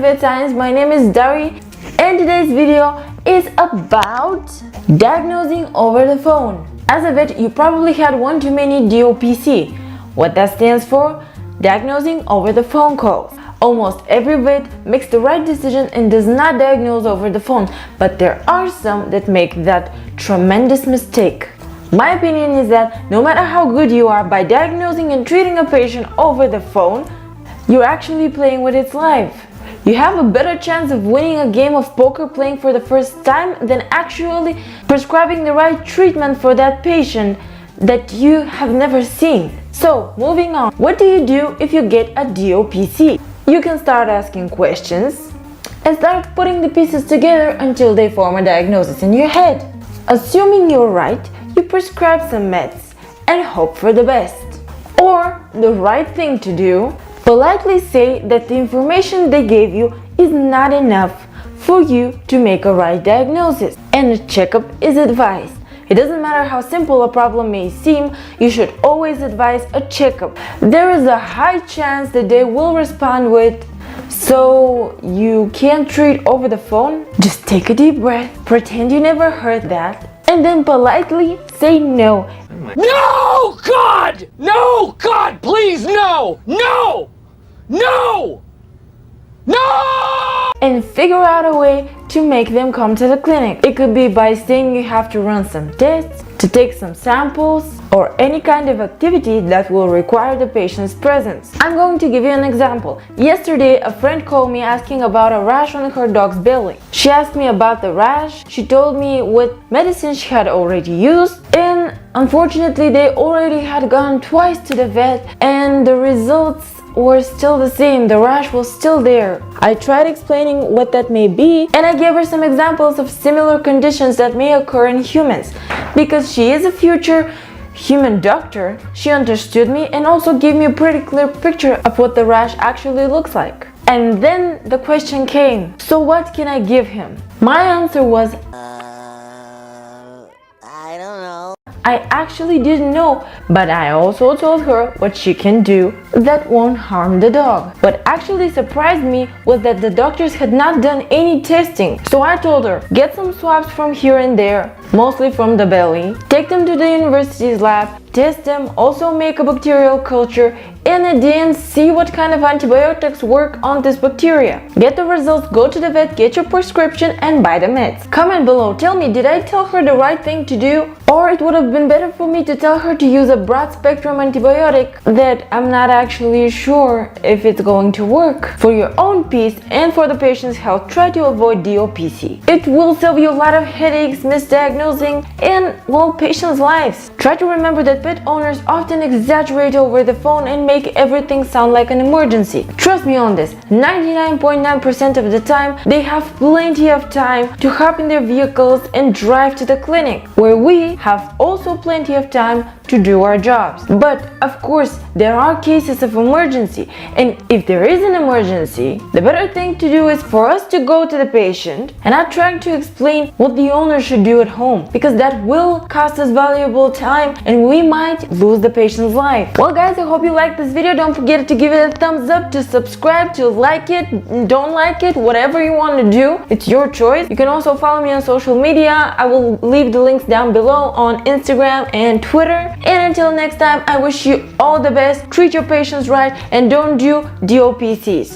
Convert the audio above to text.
Vet Science. My name is Dari and today's video is about diagnosing over the phone. As a vet, you probably had one too many D.O.P.C. What that stands for? Diagnosing over the phone calls. Almost every vet makes the right decision and does not diagnose over the phone, but there are some that make that tremendous mistake. My opinion is that no matter how good you are by diagnosing and treating a patient over the phone, you're actually playing with its life. You have a better chance of winning a game of poker playing for the first time than actually prescribing the right treatment for that patient that you have never seen. So, moving on, what do you do if you get a D.O.P.C? You can start asking questions and start putting the pieces together until they form a diagnosis in your head. Assuming you're right, you prescribe some meds and hope for the best. Or, the right thing to do, politely say that the information they gave you is not enough for you to make a right diagnosis, and a checkup is advised. It doesn't matter how simple a problem may seem, you should always advise a checkup. There is a high chance that they will respond with, "So you can't treat over the phone?" Just take a deep breath, pretend you never heard that, and then politely say no. No, God! No, God, please, no! No! No! No! And figure out a way to make them come to the clinic. It could be by saying you have to run some tests, to take some samples, or any kind of activity that will require the patient's presence. I'm going to give you an example. Yesterday, a friend called me asking about a rash on her dog's belly. She asked me about the rash, she told me what medicine she had already used, and unfortunately they already had gone twice to the vet and the results were still the same. The rash was still there. I tried explaining what that may be, and I gave her some examples of similar conditions that may occur in humans. Because she is a future human doctor, she understood me and also gave me a pretty clear picture of what the rash actually looks like. And then the question came, so what can I give him? My answer was, I don't know. I actually didn't know, but I also told her what she can do that won't harm the dog. What actually surprised me was that the doctors had not done any testing. So I told her, get some swabs from here and there, mostly from the belly, take them to the university's lab, test them, also make a bacterial culture, and at the end see what kind of antibiotics work on this bacteria. Get the results, go to the vet, get your prescription, and buy the meds. Comment below, tell me, did I tell her the right thing to do? Or it would have been better for me to tell her to use a broad spectrum antibiotic that I'm not actually sure if it's going to work. For your own peace and for the patient's health, try to avoid D.O.P.C. It will save you a lot of headaches, misdiagnosing, and, well, patients' lives. Try to remember that pet owners often exaggerate over the phone and make everything sound like an emergency. Trust me on this, 99.9% of the time, they have plenty of time to hop in their vehicles and drive to the clinic, where we have also plenty of time to do our jobs. But of course, there are cases of emergency, and if there is an emergency, the better thing to do is for us to go to the patient and not trying to explain what the owner should do at home, because that will cost us valuable time and we might lose the patient's life. Well guys, I hope you liked this video. Don't forget to give it a thumbs up, to subscribe, to like it, don't like it, whatever you want to do, it's your choice. You can also follow me on social media. I will leave the links down below on Instagram and Twitter. And until next time, I wish you all the best, treat your patients right, and don't do D.O.P.Cs.